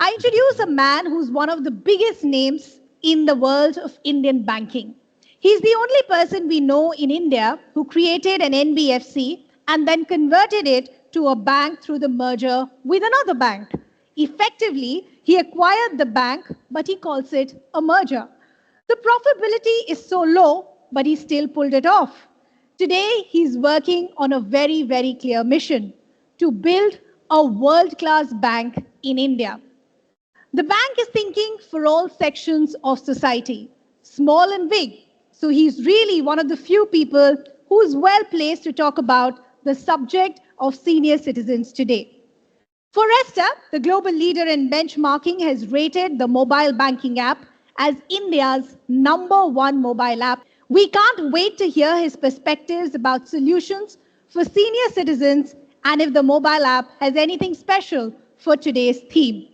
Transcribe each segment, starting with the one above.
I introduce a man who's one of the biggest names in the world of Indian banking. He's the only person we know in India who created an NBFC and then converted it to a bank through the merger with another bank. Effectively, he acquired the bank, but he calls it a merger. The profitability is so low, but he still pulled it off. Today, he's working on a very, very clear mission to build a world-class bank in India. The bank is thinking for all sections of society, small and big. So he's really one of the few people who is well placed to talk about the subject of senior citizens today. Forrester, the global leader in benchmarking, has rated the mobile banking app as India's #1 mobile app. We can't wait to hear his perspectives about solutions for senior citizens and if the mobile app has anything special for today's theme.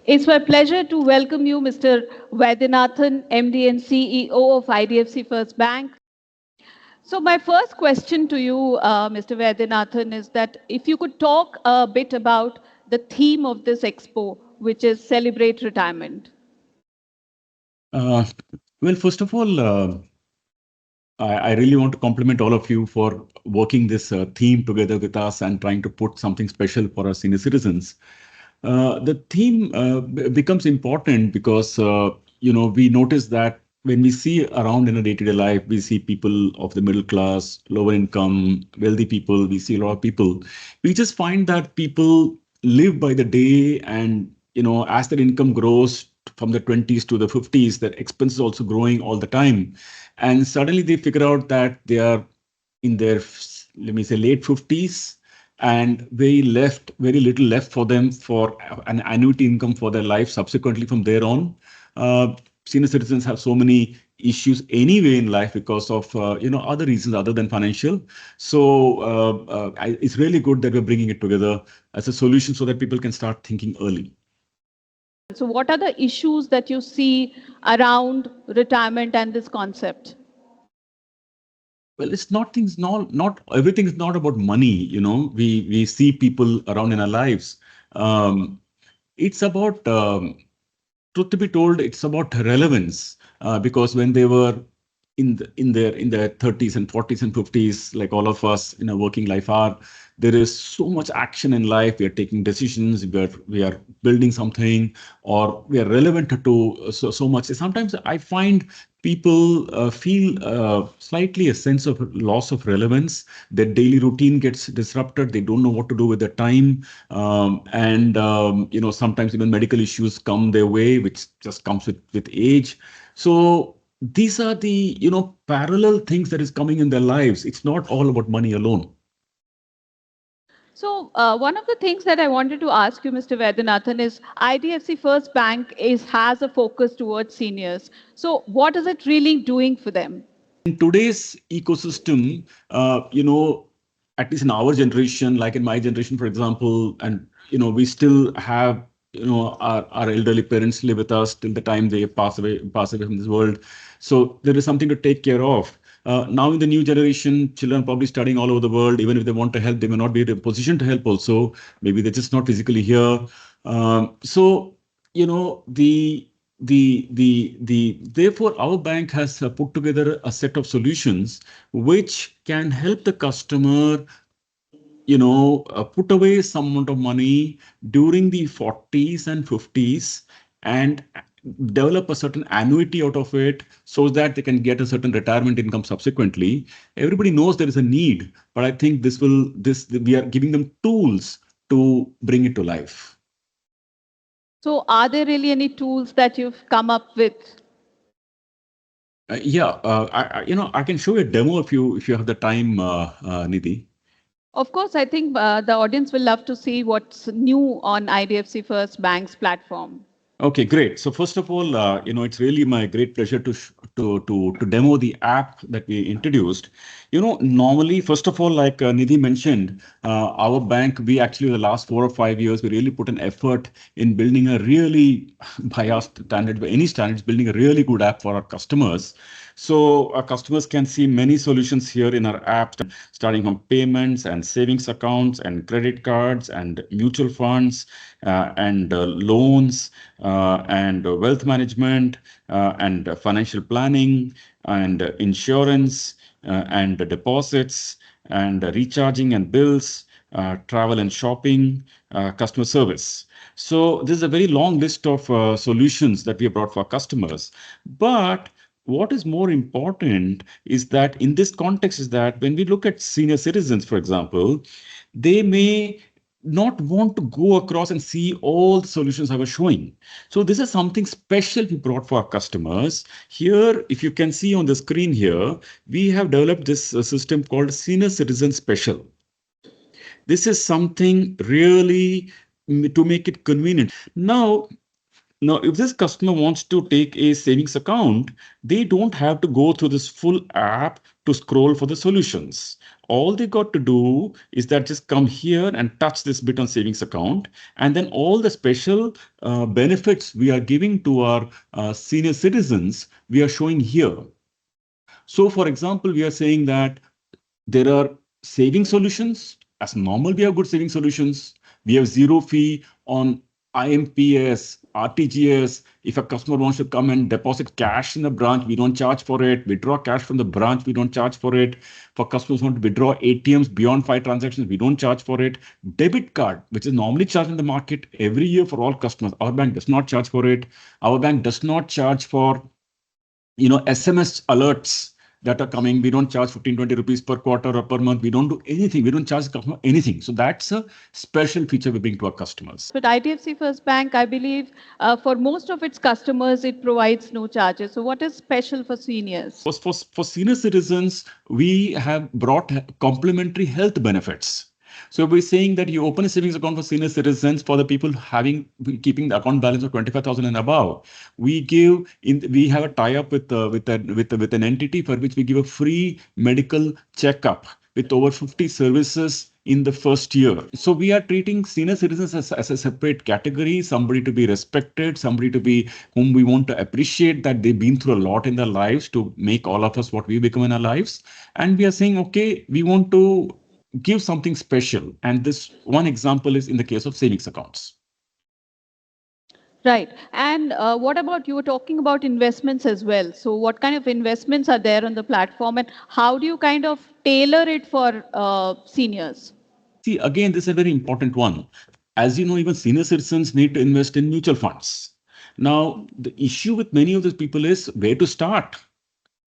It's my pleasure to welcome you, Mr. Vaidyanathan, MD and CEO of IDFC FIRST Bank. So my first question to you, Mr. Vaidyanathan, is that if you could talk a bit about the theme of this expo, which is Celebrate Retirement. Well, first of all, I really want to compliment all of you for working this theme together with us and trying to put something special for our senior citizens. The theme becomes important because, we notice that when we see around in a day-to-day life, we see people of the middle class, lower income, wealthy people, we see a lot of people. We just find that people live by the day and, as their income grows from the 20s to the 50s, their expenses also growing all the time. And suddenly they figure out that they are in their, let me say, late 50s, and very little left for them for an annuity income for their life subsequently from there on. Senior citizens have so many issues anyway in life because of other reasons other than financial. So it's really good that we're bringing it together as a solution so that people can start thinking early. So what are the issues that you see around retirement and this concept? Well, it's not everything is not about money. We see people around in our lives. It's about, truth to be told, it's about relevance, because when they were in their 30s and 40s and 50s, like all of us in a working life are, there is so much action in life. We are taking decisions, we are building something, or we are relevant to so much. Sometimes I find people feel slightly a sense of loss of relevance. Their daily routine gets disrupted. They don't know what to do with their time. Sometimes even medical issues come their way, which just comes with age. So these are the, parallel things that is coming in their lives. It's not all about money alone. So one of the things that I wanted to ask you, Mr. Vaidyanathan, is IDFC FIRST Bank has a focus towards seniors. So what is it really doing for them? In today's ecosystem, at least in our generation, like in my generation, for example, and, we still have, our elderly parents live with us till the time they pass away from this world. So there is something to take care of. Now in the new generation, children are probably studying all over the world. Even if they want to help, they may not be in a position to help also. Maybe they're just not physically here. Therefore, our bank has put together a set of solutions which can help the customer, put away some amount of money during the 40s and 50s and develop a certain annuity out of it so that they can get a certain retirement income subsequently. Everybody knows there is a need, but I think we are giving them tools to bring it to life. So are there really any tools that you've come up with? I can show you a demo if you have the time, Nidhi. Of course, I think the audience will love to see what's new on IDFC FIRST Bank's platform. Okay, great. So first of all, it's really my great pleasure to demo the app that we introduced. Normally, first of all, like Nidhi mentioned, our bank, we actually, the last 4 or 5 years, we really put an effort in building a really, by our standard, by any standards, building a really good app for our customers. So our customers can see many solutions here in our app, starting from payments and savings accounts and credit cards and mutual funds and loans and wealth management and financial planning and insurance and deposits and recharging and bills, travel and shopping, customer service. So this is a very long list of solutions that we have brought for our customers. But what is more important is that in this context is that when we look at senior citizens, for example, they may not want to go across and see all the solutions I was showing. So this is something special we brought for our customers. Here, if you can see on the screen here, we have developed this system called Senior Citizen Special. This is something really to make it convenient. Now, if this customer wants to take a savings account, they don't have to go through this full app to scroll for the solutions. All they got to do is that just come here and touch this bit on savings account. And then all the special benefits we are giving to our senior citizens, we are showing here. So for example, we are saying that there are saving solutions. As normal, we have good saving solutions. We have zero fee on IMPS, RTGS. If a customer wants to come and deposit cash in the branch, we don't charge for it. Withdraw cash from the branch, we don't charge for it. For customers who want to withdraw ATMs beyond 5 transactions, we don't charge for it. Debit card, which is normally charged in the market every year for all customers, our bank does not charge for it. Our bank does not charge for SMS alerts that are coming. We don't charge 15-20 rupees per quarter or per month. We don't do anything. We don't charge the customer anything. So that's a special feature we bring to our customers. But IDFC FIRST Bank, I believe, for most of its customers, it provides no charges. So what is special for seniors? For senior citizens, we have brought complementary health benefits. So we're saying that you open a savings account for senior citizens for the people keeping the account balance of 25,000 and above. We have a tie-up with an entity for which we give a free medical checkup with over 50 services in the first year. So we are treating senior citizens as a separate category, somebody to be respected, somebody whom we want to appreciate that they've been through a lot in their lives to make all of us what we become in our lives. And we are saying, okay, we want to give something special. And this one example is in the case of savings accounts. Right. And what about, you were talking about investments as well. So what kind of investments are there on the platform and how do you kind of tailor it for seniors? See, again, this is a very important one. As you know, even senior citizens need to invest in mutual funds. Now, the issue with many of these people is where to start.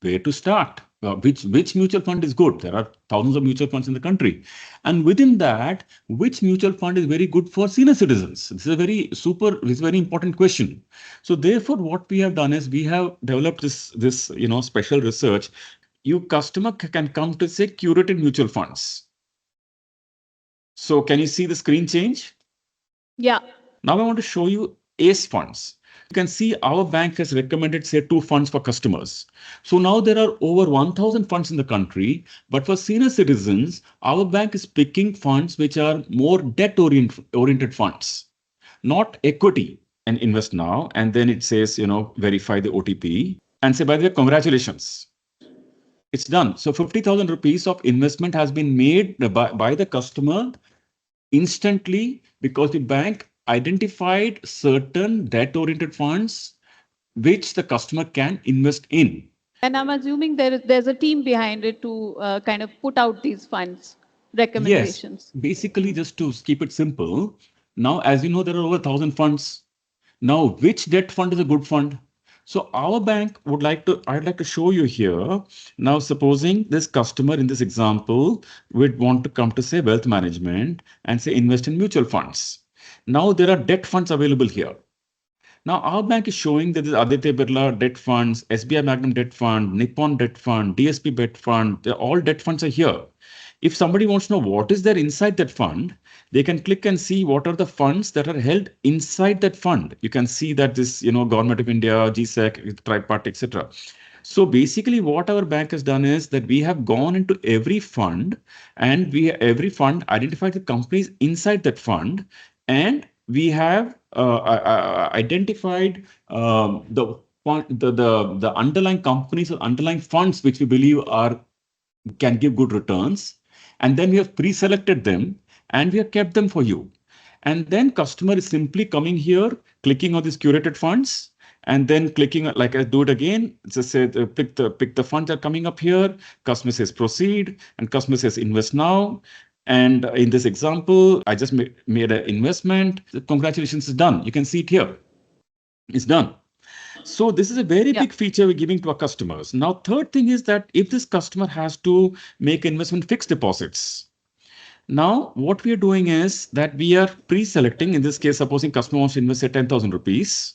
Where to start? Which mutual fund is good? There are thousands of mutual funds in the country. And within that, which mutual fund is very good for senior citizens? This is a very important question. So therefore, what we have done is we have developed this special research. You customer can come to say curated mutual funds. So can you see the screen change? Yeah. Now I want to show you ACE funds. You can see our bank has recommended, say, 2 funds for customers. So now there are over 1,000 funds in the country. But for senior citizens, our bank is picking funds which are more debt-oriented funds, not equity. And invest now. And then it says, verify the OTP and say, by the way, congratulations. It's done. So 50,000 rupees of investment has been made by the customer instantly because the bank identified certain debt-oriented funds which the customer can invest in. And I'm assuming there's a team behind it to kind of put out these funds recommendations. Yes, basically just to keep it simple. Now, as you know, there are over 1,000 funds. Now, which debt fund is a good fund? So our bank I'd like to show you here. Now, supposing this customer in this example would want to come to say wealth management and say invest in mutual funds. Now there are debt funds available here. Now our bank is showing that there's Aditya Birla debt funds, SBI Magnum debt fund, Nippon debt fund, DSP debt fund. All debt funds are here. If somebody wants to know what is there inside that fund, they can click and see what are the funds that are held inside that fund. You can see that this, Government of India, GSEC, tripartite, etc. So basically what our bank has done is that we have gone into every fund, and every fund identified the companies inside that fund, and we have identified the underlying companies or underlying funds which we believe can give good returns. And then we have pre-selected them and we have kept them for you. And then customer is simply coming here, clicking on these curated funds, and then clicking, like I do it again, just say pick the funds that are coming up here. Customer says proceed, and customer says invest now. And in this example, I just made an investment. Congratulations, it's done. You can see it here. It's done. So this is a very big feature we're giving to our customers. Now, third thing is that if this customer has to make investment fixed deposits, now what we are doing is that we are pre-selecting, in this case, supposing customer wants to invest at 10,000 rupees.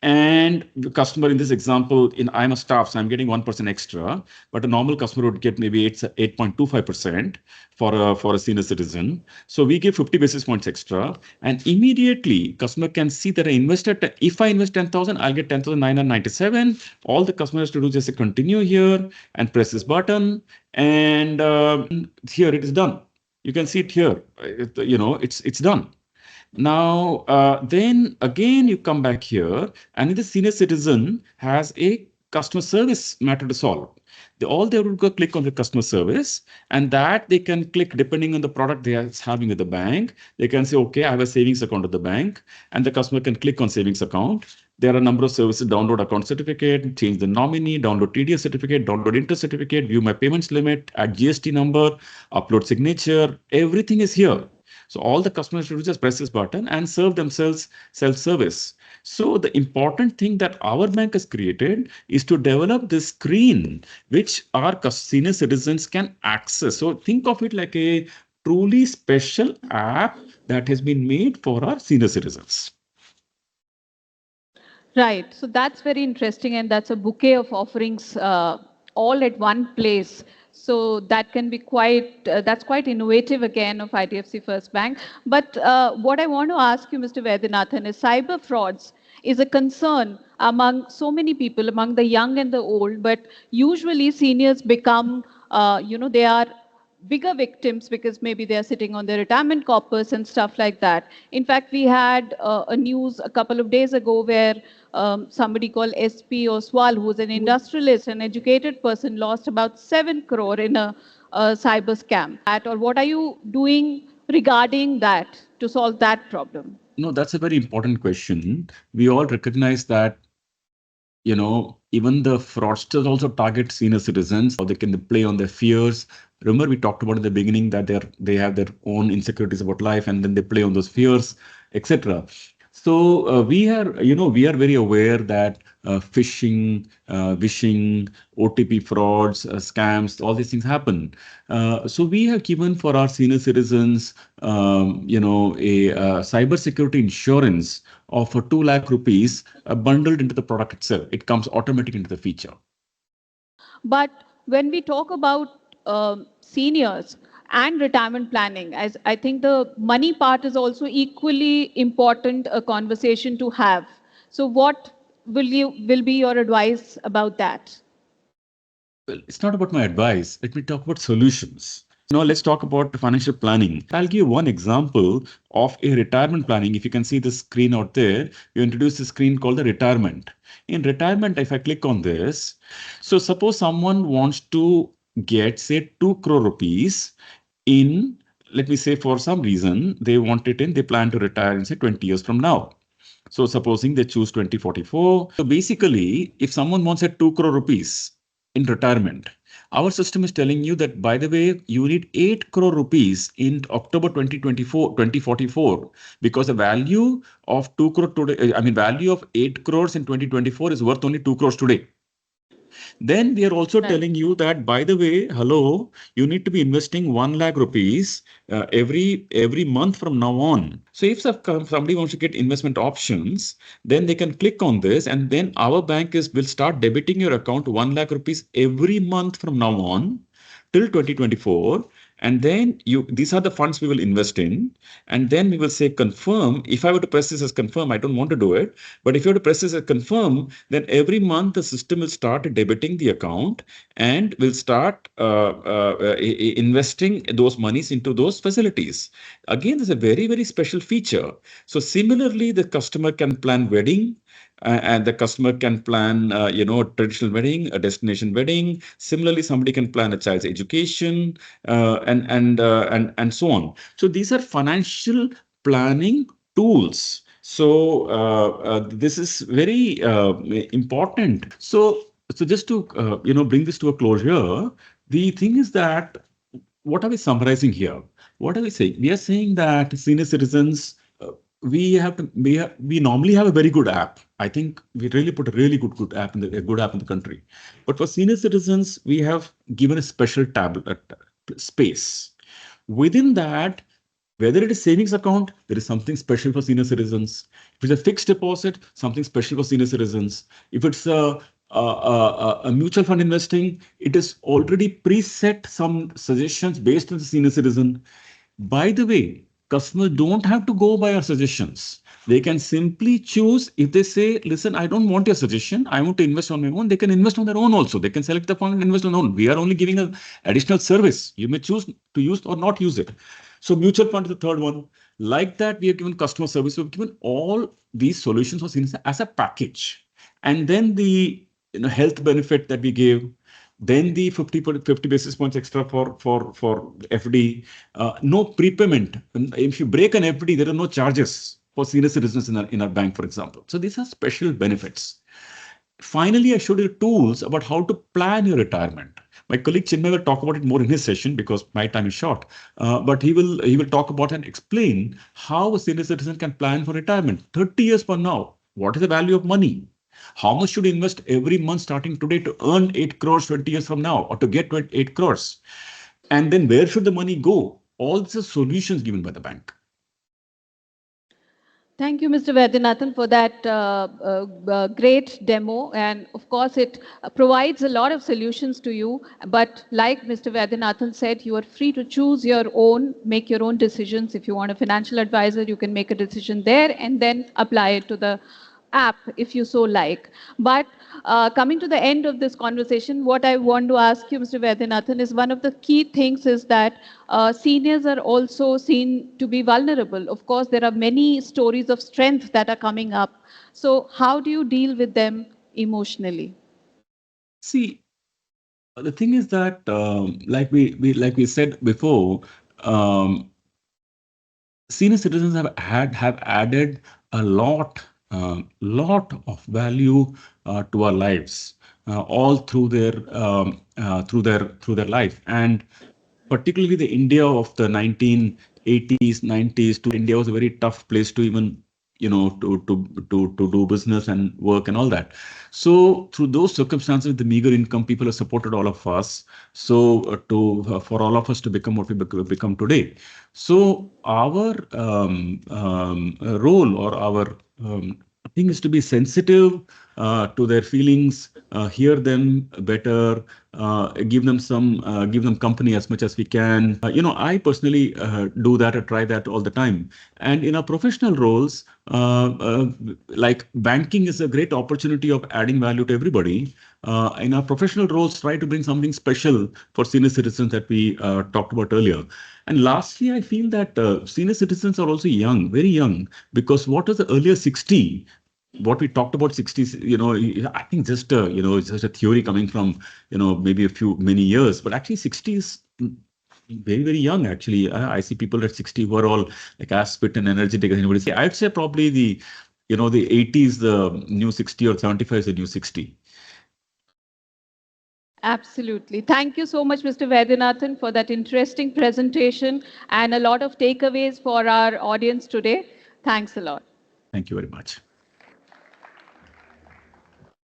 And the customer in this example, I'm a staff, so I'm getting 1% extra, but a normal customer would get maybe 8.25% for a senior citizen. So we give 50 basis points extra, and immediately customer can see that if I invest 10,000, I'll get 10,997. All the customer has to do is just continue here and press this button, and here it is done. You can see it here. It's done. Now, then again, you come back here, and the senior citizen has a customer service matter to solve. All they will go click on the customer service, and that they can click depending on the product they are having with the bank. They can say, okay, I have a savings account at the bank, and the customer can click on savings account. There are a number of services: download account certificate, change the nominee, download TDS certificate, download interest certificate, view my payments limit, add GST number, upload signature. Everything is here. So all the customers should just press this button and serve themselves self-service. So the important thing that our bank has created is to develop this screen which our senior citizens can access. So think of it like a truly special app that has been made for our senior citizens. Right. So that's very interesting, and that's a bouquet of offerings all at one place. So that can be that's quite innovative again of IDFC First Bank. But what I want to ask you, Mr. Vaidyanathan, is cyber frauds is a concern among so many people, among the young and the old, but usually seniors become, they are bigger victims because maybe they're sitting on their retirement corpus and stuff like that. In fact, we had a news a couple of days ago where somebody called SP Oswal, who's an industrialist, an educated person, lost about 7 crore in a cyber scam. Or what are you doing regarding that to solve that problem? No, that's a very important question. We all recognize that, even the fraudsters also target senior citizens, or they can play on their fears. Remember, we talked about in the beginning that they have their own insecurities about life, and then they play on those fears, etc. So we are very aware that phishing, vishing, OTP frauds, scams, all these things happen. So we have given for our senior citizens, a cybersecurity insurance of 2 lakh rupees bundled into the product itself. It comes automatically into the feature. But when we talk about seniors and retirement planning, as I think the money part is also equally important a conversation to have. So what will be your advice about that? Well, it's not about my advice. Let me talk about solutions. Now let's talk about financial planning. I'll give one example of a retirement planning. If you can see the screen out there, you introduce a screen called the retirement. In retirement, if I click on this, so suppose someone wants to get, say, 2 crore rupees in, let me say, for some reason, they plan to retire in, say, 20 years from now. So supposing they choose 2044. So basically, if someone wants 2 crore rupees in retirement, our system is telling you that, by the way, you need 8 crore rupees in October 2044, because the value of 2 crore today, value of 8 crores in 2024 is worth only 2 crores today. Then we are also telling you that, by the way, you need to be investing 1 lakh rupees every month from now on. So if somebody wants to get investment options, then they can click on this, and then our bank will start debiting your account 1 lakh rupees every month from now on till 2024. And then these are the funds we will invest in. And then we will say confirm. If I were to press this as confirm, I don't want to do it. But if you were to press this as confirm, then every month the system will start debiting the account and will start investing those monies into those facilities. Again, there's a very, very special feature. So similarly, the customer can plan wedding. And the customer can plan, traditional wedding, a destination wedding. Similarly, somebody can plan a child's education, and so on. So these are financial planning tools. So this is very important. So just to bring this to a closure, the thing is that what are we summarizing here? What are we saying? We are saying that senior citizens, we normally have a very good app. I think we really put a really good app in the country. But for senior citizens, we have given a special tablet space. Within that, whether it is savings account, there is something special for senior citizens. If it's a fixed deposit, something special for senior citizens. If it's a mutual fund investing, it is already preset some suggestions based on the senior citizen. By the way, customers don't have to go by our suggestions. They can simply choose. If they say, listen, I don't want your suggestion, I want to invest on my own, they can invest on their own also. They can select the fund and invest on their own. We are only giving an additional service. You may choose to use or not use it. So mutual fund is the third one. Like that, we have given customer service. We've given all these solutions for seniors as a package. And then the health benefit that we give, then the 50 basis points extra for FD, no prepayment. If you break an FD, there are no charges for senior citizens in our bank, for example. So these are special benefits. Finally, I showed you tools about how to plan your retirement. My colleague Chinmay will talk about it more in his session because my time is short. But he will talk about and explain how a senior citizen can plan for retirement. 30 years from now, what is the value of money? How much should you invest every month starting today to earn 8 crores 20 years from now, or to get 8 crores? And then where should the money go? All these are solutions given by the bank. Thank you, Mr. Vaidyanathan, for that great demo. And of course, it provides a lot of solutions to you. But like Mr. Vaidyanathan said, you are free to choose your own, make your own decisions. If you want a financial advisor, you can make a decision there and then apply it to the app if you so like. But coming to the end of this conversation, what I want to ask you, Mr. Vaidyanathan, is one of the key things is that seniors are also seen to be vulnerable. Of course, there are many stories of strength that are coming up. So how do you deal with them emotionally? See, the thing is that, like we said before, senior citizens have added a lot of value to our lives, all through their life, and particularly the India of the 1980s, 90s to India was a very tough place to even to do business and work and all that. So through those circumstances, the meager income, people have supported all of us. So for all of us to become what we become today. So our role or our thing is to be sensitive to their feelings, hear them better, give them company as much as we can. I personally do that or try that all the time. And in our professional roles, like banking is a great opportunity of adding value to everybody. In our professional roles, try to bring something special for senior citizens that we talked about earlier. And lastly, I feel that senior citizens are also young, very young, because what was the earlier 60? What we talked about 60s, I think just it's just a theory coming from, maybe many years, but actually 60 is very, very young. Actually, I see people at 60 who are all like as fit and energetic as anybody. I'd say probably the 80s, the new 60, or 75 is the new 60. Absolutely. Thank you so much, Mr. Vaidyanathan, for that interesting presentation and a lot of takeaways for our audience today. Thanks a lot. Thank you very much.